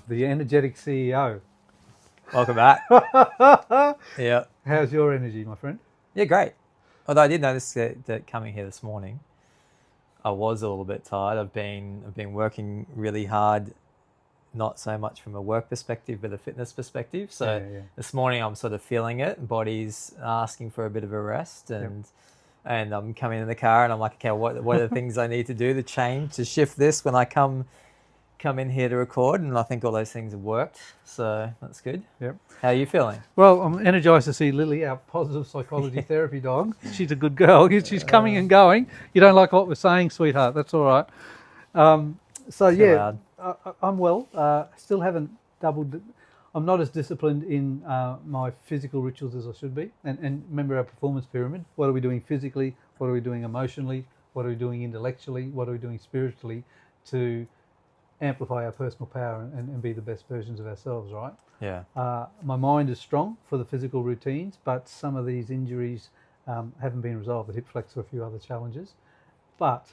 the energetic CEO. Welcome back. Yeah. How's your energy, my friend? Yeah, great. Although I did notice that coming here this morning, I was a little bit tired. I've been working really hard, not so much from a work perspective, but a fitness perspective. So this morning I'm sort of feeling it. Body's asking for a bit of a rest, and I'm coming in the car and I'm like, okay, what are the things I need to do to change, to shift this when I come in here to record? And I think all those things have worked, so that's good. Yep. How are you feeling? Well, I'm energised to see Lily, our positive psychology therapy dog. She's a good girl. She's coming and going. You don't like what we're saying, sweetheart? That's all right. I'm well. Still haven't doubled. I'm not as disciplined in my physical rituals as I should be. And remember our performance pyramid. What are we doing physically? What are we doing emotionally? What are we doing intellectually? What are we doing spiritually to amplify our personal power and be the best versions of ourselves, right? Yeah. My mind is strong for the physical routines, but some of these injuries haven't been resolved. The hip flex or a few other challenges. But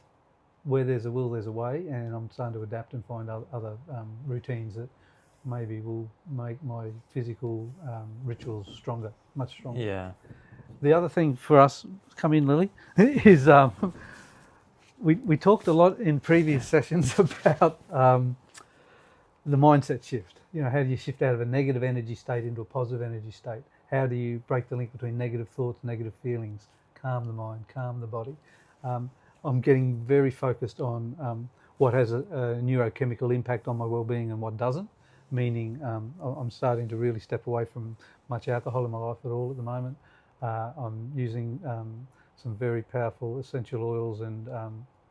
where there's a will, there's a way, and I'm starting to adapt and find other routines that maybe will make my physical rituals stronger, much stronger. Yeah. The other thing for us, come in, Lily, is we talked a lot in previous sessions about the mindset shift. You know, how do you shift out of a negative energy state into a positive energy state? How do you break the link between negative thoughts, negative feelings, calm the mind, calm the body? I'm getting very focused on what has a neurochemical impact on my well-being and what doesn't, meaning I'm starting to really step away from much alcohol in my life at all at the moment. I'm using some very powerful essential oils and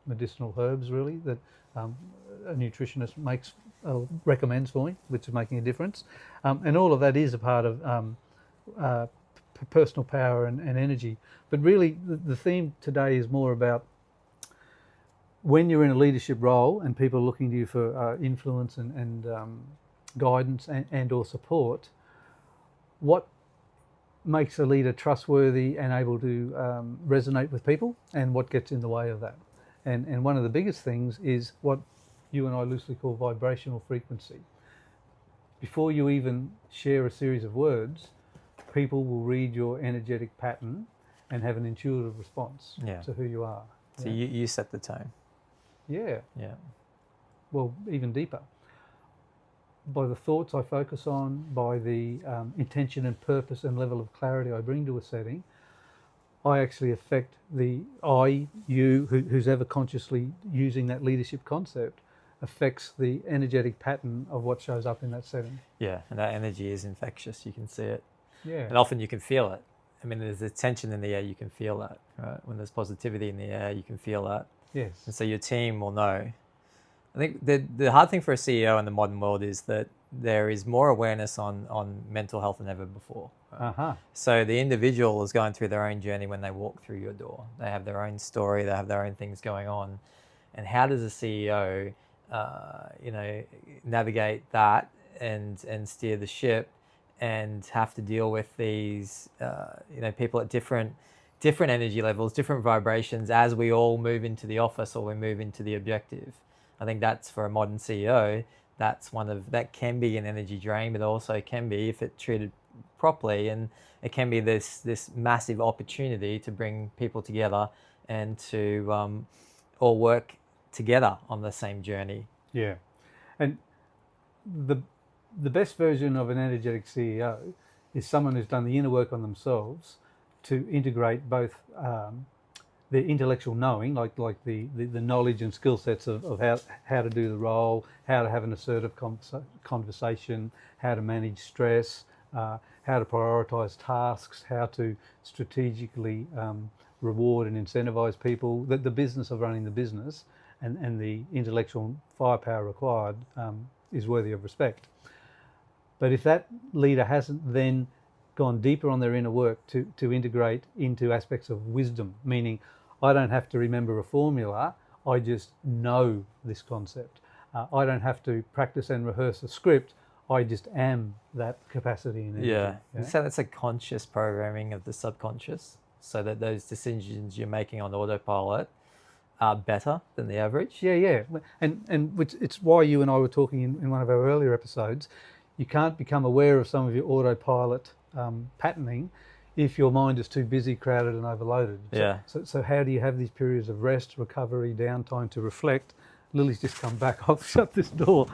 medicinal herbs, really, that a nutritionist recommends for me, which is making a difference. And all of that is a part of personal power and energy. But really, the theme today is more about when you're in a leadership role and people are looking to you for influence and guidance and or support, what makes a leader trustworthy and able to resonate with people, and what gets in the way of that. And one of the biggest things is what you and I loosely call vibrational frequency. Before you even share a series of words, people will read your energetic pattern and have an intuitive response to who you are. So you set the tone. Yeah. Yeah. Well, even deeper. By the thoughts I focus on, by the intention and purpose and level of clarity I bring to a setting, I actually affect who's ever consciously using that leadership concept, affects the energetic pattern of what shows up in that setting. Yeah, and that energy is infectious. You can see it. Yeah. And often you can feel it. I mean, there's a tension in the air, you can feel that, right? When there's positivity in the air, you can feel that. Yes. And so your team will know. I think the hard thing for a CEO in the modern world is that there is more awareness on mental health than ever before. Right? So the individual is going through their own journey when they walk through your door. They have their own story, they have their own things going on. And how does a CEO, navigate that and steer the ship and have to deal with these, people at different energy levels, different vibrations as we all move into the office or we move into the objective. I think that's for a modern CEO, that can be an energy drain, but also can be, if it's treated properly, and it can be this massive opportunity to bring people together and to all work together on the same journey. Yeah. And the best version of an energetic CEO is someone who's done the inner work on themselves to integrate both the intellectual knowing, like the knowledge and skill sets of how to do the role, how to have an assertive conversation, how to manage stress, how to prioritize tasks, how to strategically reward and incentivize people, the business of running the business, and the intellectual firepower required is worthy of respect. But if that leader hasn't then gone deeper on their inner work to integrate into aspects of wisdom, meaning I don't have to remember a formula, I just know this concept. I don't have to practice and rehearse a script, I just am that capacity and energy. Yeah. So that's a conscious programming of the subconscious, so that those decisions you're making on autopilot are better than the average. Yeah. And which it's why you and I were talking in one of our earlier episodes. You can't become aware of some of your autopilot patterning if your mind is too busy, crowded, and overloaded. Yeah. So how do you have these periods of rest, recovery, downtime to reflect? Lily's just come back. I'll shut this door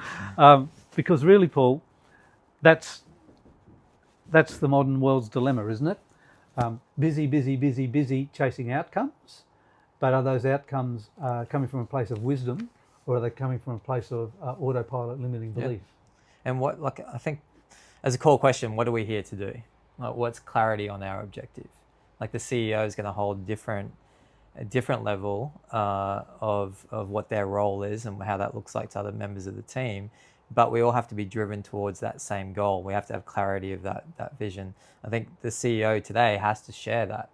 because really, Paul, that's the modern world's dilemma, isn't it? Busy, chasing outcomes. But are those outcomes coming from a place of wisdom, or are they coming from a place of autopilot limiting belief? And what, like, I think as a core question, what are we here to do? Like, what's clarity on our objective? Like, the CEO is going to hold a different level of what their role is and how that looks like to other members of the team. But we all have to be driven towards that same goal. We have to have clarity of that vision. I think the CEO today has to share that.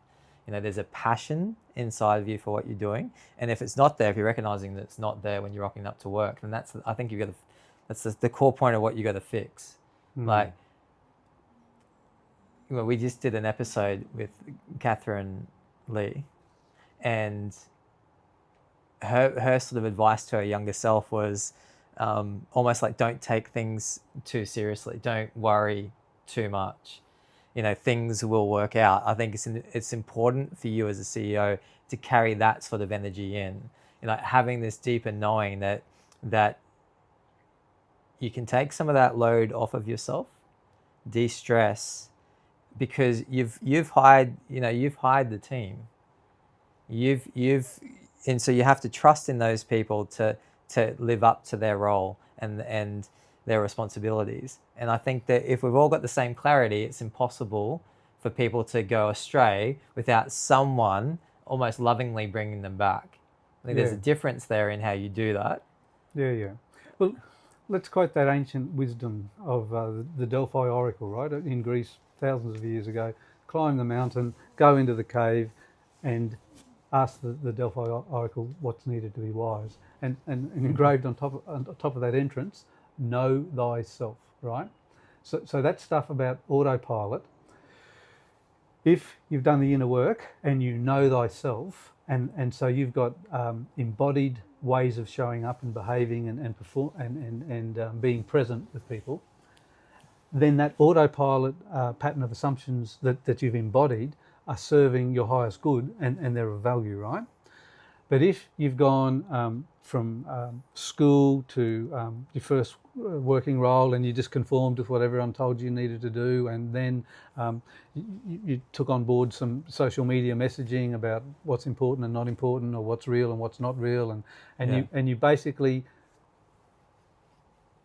You know, there's a passion inside of you for what you're doing, and if it's not there, if you're recognizing that it's not there when you're rocking up to work, then I think that's the core point of what you got to fix. Like, you know, we just did an episode with Catherine Lee, and her sort of advice to her younger self was almost like, don't take things too seriously, don't worry too much. You know, things will work out. I think it's important for you as a CEO to carry that sort of energy in. You know, having this deeper knowing that you can take some of that load off of yourself, de-stress, because you've hired the team. And so you have to trust in those people to live up to their role and their responsibilities. And I think that if we've all got the same clarity, it's impossible for people to go astray without someone almost lovingly bringing them back. I think there's a difference there in how you do that. Yeah. Well, let's quote that ancient wisdom of the Delphi oracle, right? In Greece, thousands of years ago. Climb the mountain, go into the cave, and ask the Delphi oracle what's needed to be wise. And engraved on top of that entrance, know thyself, right? So that stuff about autopilot, if you've done the inner work and you know thyself, and so you've got embodied ways of showing up and behaving and perform and being present with people, then that autopilot pattern of assumptions that you've embodied are serving your highest good and they're of value, right? But if you've gone from school to your first working role and you just conformed with what everyone told you needed to do, and then you took on board some social media messaging about what's important and not important, or what's real and what's not real, and you basically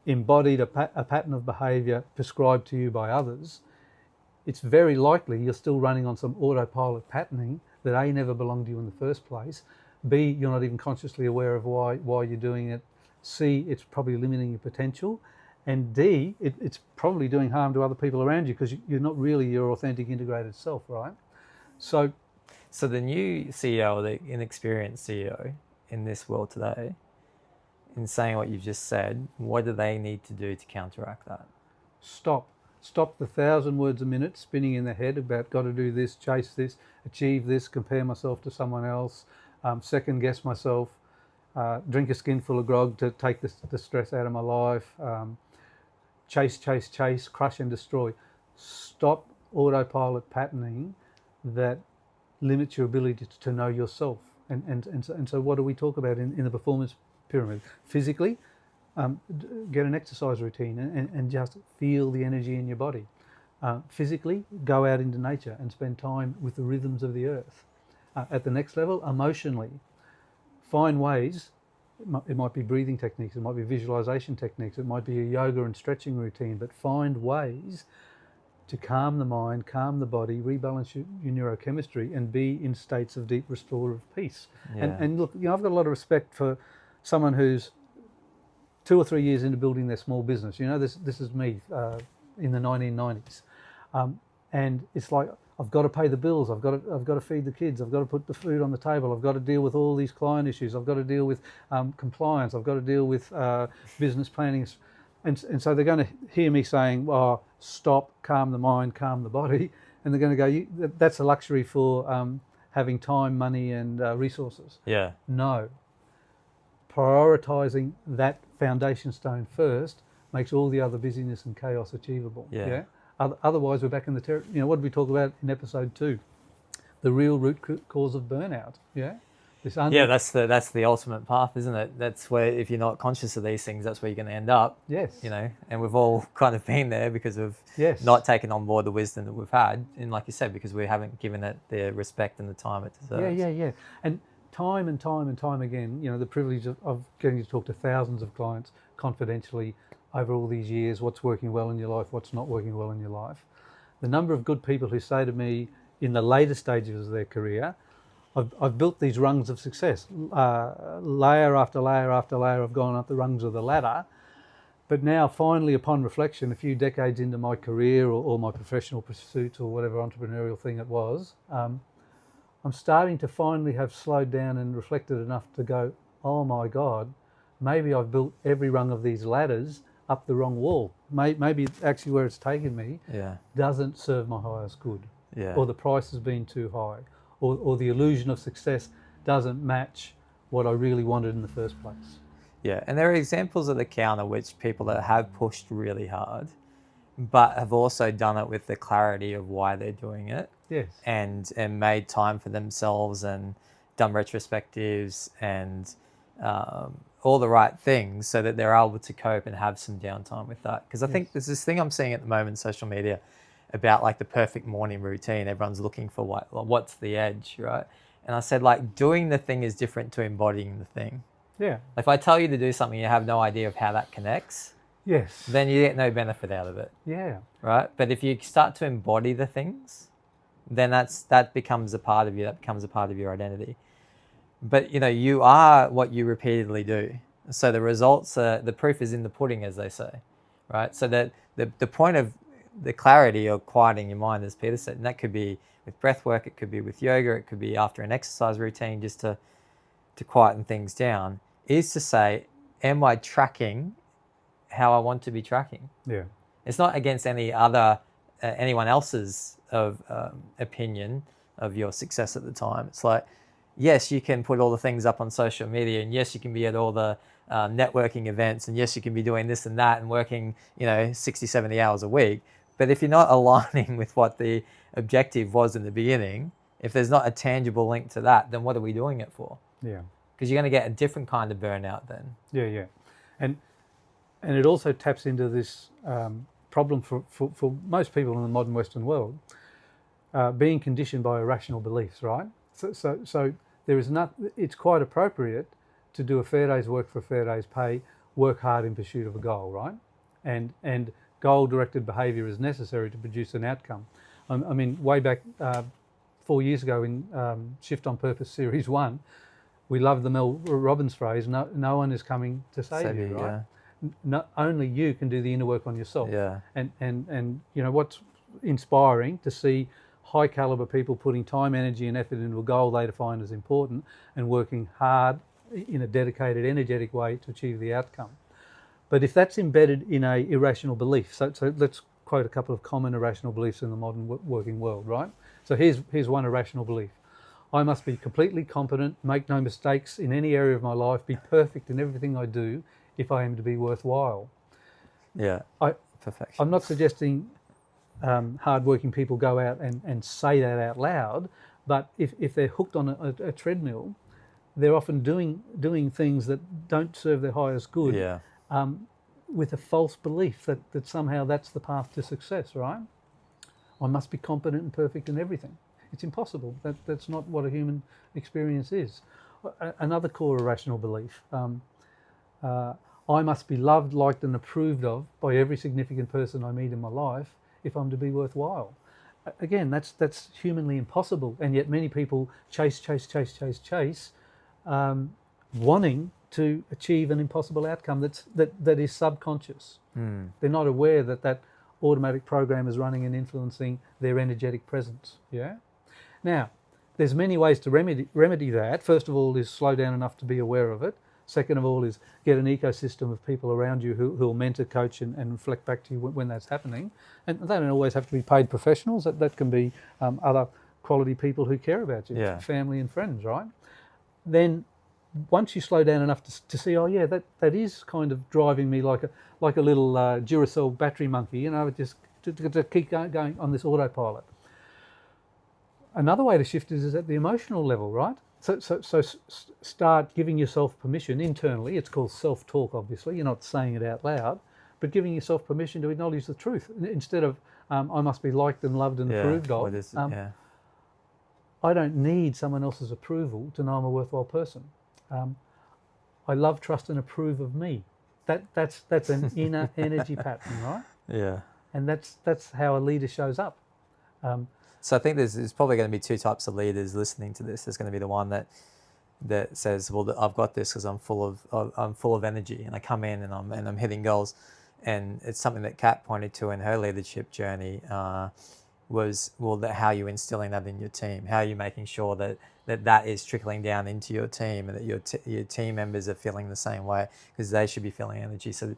embodied a pattern of behaviour prescribed to you by others, it's very likely you're still running on some autopilot patterning that A, never belonged to you in the first place, B, you're not even consciously aware of why you're doing it, C, it's probably limiting your potential, and D, it's probably doing harm to other people around you because you're not really your authentic integrated self, right? So the new CEO, or the inexperienced CEO in this world today, in saying what you've just said, what do they need to do to counteract that? Stop the 1,000 words a minute spinning in their head about got to do this, chase this, achieve this, compare myself to someone else, second guess myself, drink a skinful of grog to take the stress out of my life, chase, crush and destroy. Stop autopilot patterning that limits your ability to know yourself. And so what do we talk about in the performance pyramid? Physically, get an exercise routine and just feel the energy in your body. Physically, go out into nature and spend time with the rhythms of the earth. At the next level, emotionally, find ways. It might be breathing techniques, it might be visualization techniques, it might be a yoga and stretching routine, but find ways to calm the mind, calm the body, rebalance your neurochemistry, and be in states of deep restorative peace. Yeah. And look, I've got a lot of respect for someone who's 2 or 3 years into building their small business. This is me in the 1990s, and it's like, I've got to pay the bills, I've got to feed the kids, I've got to put the food on the table, I've got to deal with all these client issues, I've got to deal with compliance, I've got to deal with business planning, and so they're going to hear me saying, "Well, stop, calm the mind, calm the body," and they're going to go, "That's a luxury for having time, money, and resources." Yeah. No, prioritizing that foundation stone first makes all the other busyness and chaos achievable. Yeah. Otherwise, we're back in the what did we talk about in episode 2? The real root cause of burnout. Yeah. That's the ultimate path, isn't it? That's where, if you're not conscious of these things, that's where you're going to end up. Yes. And we've all kind of been there because of not taking on board the wisdom that we've had, and like you said, because we haven't given it the respect and the time it deserves. Yeah. And time and time again, the privilege of getting to talk to thousands of clients confidentially over all these years, what's working well in your life, what's not working well in your life. The number of good people who say to me in the later stages of their career, I've built these rungs of success, layer after layer after layer. I've gone up the rungs of the ladder, but now finally, upon reflection, a few decades into my career or my professional pursuits or whatever entrepreneurial thing it was, I'm starting to finally have slowed down and reflected enough to go, oh my God, maybe I've built every rung of these ladders up the wrong wall. Maybe actually where it's taken me doesn't serve my highest good, or the price has been too high. Or the illusion of success doesn't match what I really wanted in the first place. Yeah, and there are examples of the counter which people that have pushed really hard, but have also done it with the clarity of why they're doing it. Yes. And made time for themselves and done retrospectives and all the right things so that they're able to cope and have some downtime with that. Because I think there's this thing I'm seeing at the moment in social media about like the perfect morning routine. Everyone's looking for what's the edge, right? And I said, like, doing the thing is different to embodying the thing. Yeah. If I tell you to do something, you have no idea of how that connects. Yes. Then you get no benefit out of it. Yeah. Right. But if you start to embody the things, then that becomes a part of you. That becomes a part of your identity. But you are what you repeatedly do. So the results the proof is in the pudding, as they say, right? So that the point of the clarity of quieting your mind, as Peter said, and that could be with breath work, it could be with yoga, it could be after an exercise routine, just to quieten things down, is to say, am I tracking how I want to be tracking? Yeah. It's not against anyone else's opinion of your success at the time. It's like, yes, you can put all the things up on social media, and yes, you can be at all the networking events, and yes, you can be doing this and that and working 60, 70 hours a week. But if you're not aligning with what the objective was in the beginning, if there's not a tangible link to that, then what are we doing it for? Yeah. Because you're going to get a different kind of burnout then. Yeah. And it also taps into this problem for most people in the modern Western world, being conditioned by irrational beliefs, right? So there is it's quite appropriate to do a fair day's work for a fair day's pay, work hard in pursuit of a goal, right? And goal-directed behaviour is necessary to produce an outcome. I mean, way back 4 years ago in Shift on Purpose Series 1, we loved the Mel Robbins phrase, no one is coming to save you, right? Not only you can do the inner work on yourself. Yeah. And what's inspiring to see high caliber people putting time, energy and effort into a goal they define as important and working hard in a dedicated, energetic way to achieve the outcome. But if that's embedded in a irrational belief, so let's quote a couple of common irrational beliefs in the modern working world, right? So here's one irrational belief. I must be completely competent, make no mistakes in any area of my life, be perfect in everything I do if I am to be worthwhile. Yeah, perfection. I'm not suggesting hard-working people go out and say that out loud, but if they're hooked on a treadmill, they're often doing things that don't serve their highest good. Yeah. With a false belief that somehow that's the path to success, right? I must be competent and perfect in everything. It's impossible. That's not what a human experience is. Another core irrational belief. I must be loved, liked and approved of by every significant person I meet in my life if I'm to be worthwhile. Again, that's humanly impossible, and yet many people chase, wanting to achieve an impossible outcome that is subconscious. They're not aware that automatic program is running and influencing their energetic presence. Yeah. Now, there's many ways to remedy that. First of all is slow down enough to be aware of it. Second of all is get an ecosystem of people around you who will mentor, coach and reflect back to you when that's happening. And they don't always have to be paid professionals. That can be other quality people who care about you, family and friends, right? Then once you slow down enough to see, oh yeah, that is kind of driving me like a little Duracell battery monkey, you know, just to keep going on this autopilot. Another way to shift is at the emotional level, right? So start giving yourself permission internally. It's called self-talk, obviously. You're not saying it out loud, but giving yourself permission to acknowledge the truth instead of I must be liked and loved and approved of. I don't need someone else's approval to know I'm a worthwhile person. I love, trust, and approve of me. That's an inner energy pattern, right? Yeah. And that's how a leader shows up. So I think there's probably going to be two types of leaders listening to this. There's going to be the one that says, "Well, I've got this because I'm full of energy, and I come in and I'm hitting goals." And it's something that Kat pointed to in her leadership journey was, well, how are you instilling that in your team? How are you making sure that is trickling down into your team, and that your team members are feeling the same way, because they should be feeling energy, so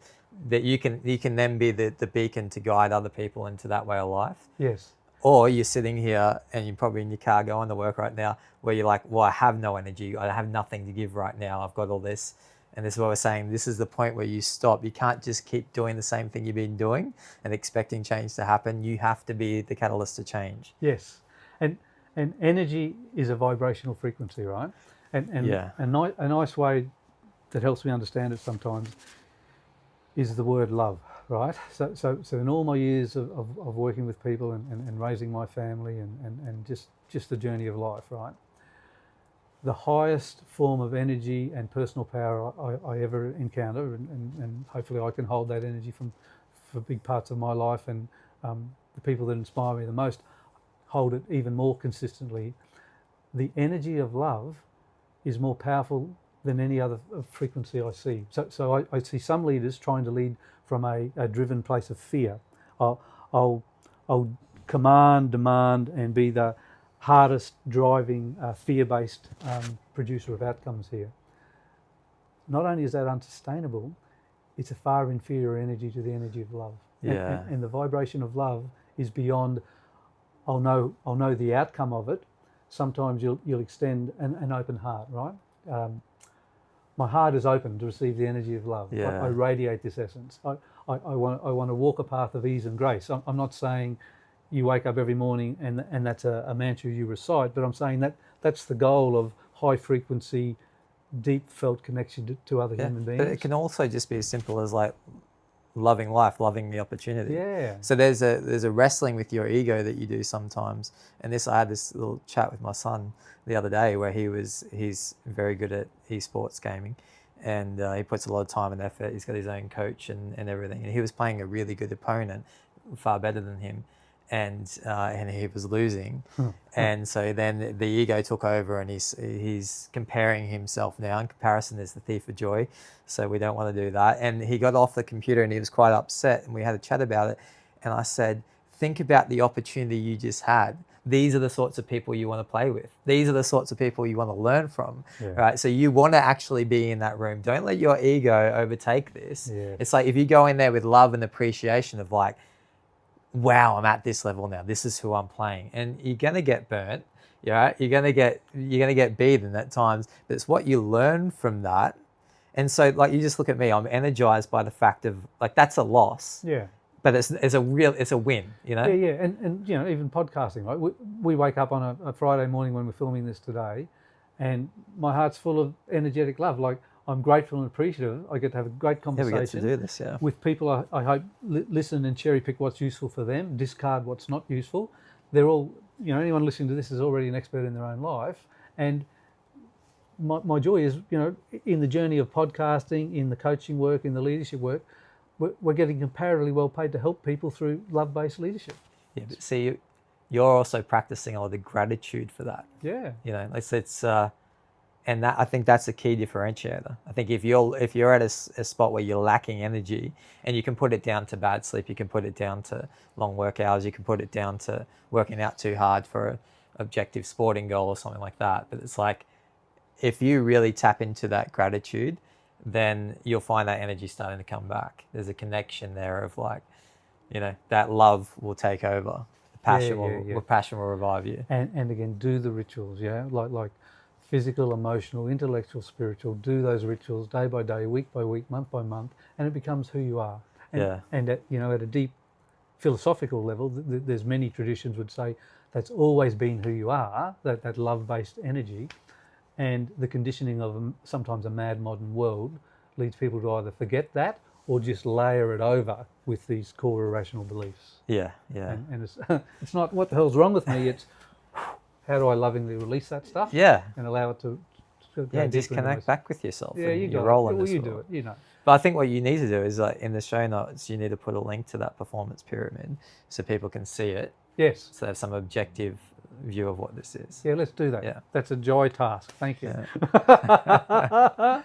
that you can then be the beacon to guide other people into that way of life. Yes. Or you're sitting here and you're probably in your car going to work right now, where you're like, well, I have no energy. I have nothing to give right now. I've got all this. And this is what we're saying. This is the point where you stop. You can't just keep doing the same thing you've been doing and expecting change to happen. You have to be the catalyst to change. Yes. And energy is a vibrational frequency, right? And yeah. a nice way that helps me understand it sometimes is the word love. Right, so in all my years of working with people and raising my family and just the journey of life, right, the highest form of energy and personal power I ever encounter, and hopefully I can hold that energy for big parts of my life, and the people that inspire me the most hold it even more consistently. The energy of love is more powerful than any other frequency I see. So I see some leaders trying to lead from a driven place of fear. I'll command, demand, and be the hardest driving, fear-based producer of outcomes here. Not only is that unsustainable, it's a far inferior energy to the energy of love. Yeah. And the vibration of love is beyond, I'll know the outcome of it. Sometimes you'll extend an open heart, right? My heart is open to receive the energy of love. Yeah. I radiate this essence. I want to walk a path of ease and grace. I'm not saying you wake up every morning and that's a mantra you recite, but I'm saying that's the goal of high frequency, deep felt connection to other human beings. But it can also just be as simple as like loving life, loving the opportunity. Yeah. So there's a wrestling with your ego that you do sometimes. And I had this little chat with my son the other day where he's very good at esports gaming, and he puts a lot of time and effort. He's got his own coach and everything. And he was playing a really good opponent, far better than him. And he was losing. And so then the ego took over, and he's comparing himself now. And comparison is the thief of joy. So we don't want to do that. And he got off the computer and he was quite upset, and we had a chat about it. And I said, think about the opportunity you just had. These are the sorts of people you want to play with. These are the sorts of people you want to learn from, right? So you want to actually be in that room. Don't let your ego overtake this. Yeah. It's like if you go in there with love and appreciation of like, wow, I'm at this level now. This is who I'm playing. And you're going to get burnt. Yeah, you're going to get beaten at times, but it's what you learn from that. And so like you just look at me, I'm energized by the fact of like that's a loss. Yeah. But it's a win, you know? Yeah. And you know, even podcasting, right? We wake up on a Friday morning when we're filming this today, and my heart's full of energetic love. Like I'm grateful and appreciative. I get to have a great conversation. We get to do this, with people I hope listen and cherry pick what's useful for them, discard what's not useful. They're all, you know, anyone listening to this is already an expert in their own life. And my joy is, you know, in the journey of podcasting, in the coaching work, in the leadership work, we're getting comparatively well paid to help people through love-based leadership. Yeah, but see, you're also practicing a lot of gratitude for that. Yeah. You know, it's and that I think that's a key differentiator. I think if you're at a spot where you're lacking energy, and you can put it down to bad sleep, you can put it down to long work hours, you can put it down to working out too hard for an objective sporting goal or something like that. But it's like, if you really tap into that gratitude, then you'll find that energy starting to come back. There's a connection there of like, you know, that love will take over. The passion passion will revive you. And again, do the rituals, like physical, emotional, intellectual, spiritual, do those rituals day by day, week by week, month by month, and it becomes who you are. And, Yeah. and at, at a deep philosophical level, there's many traditions would say that's always been who you are, that love-based energy, and the conditioning of sometimes a mad modern world leads people to either forget that or just layer it over with these core irrational beliefs. Yeah, yeah. And it's, it's not what the hell's wrong with me, it's how do I lovingly release that stuff? Yeah. And allow it to go Yeah, deeper just into connect back with yourself. Yeah, and you your got role it. in Well, this you world. do it, But I think what you need to do is, like, in the show notes, you need to put a link to that performance pyramid so people can see it. Yes. So they have some objective view of what this is. Yeah, let's do that. Yeah. That's a joy task. Thank you. Yeah.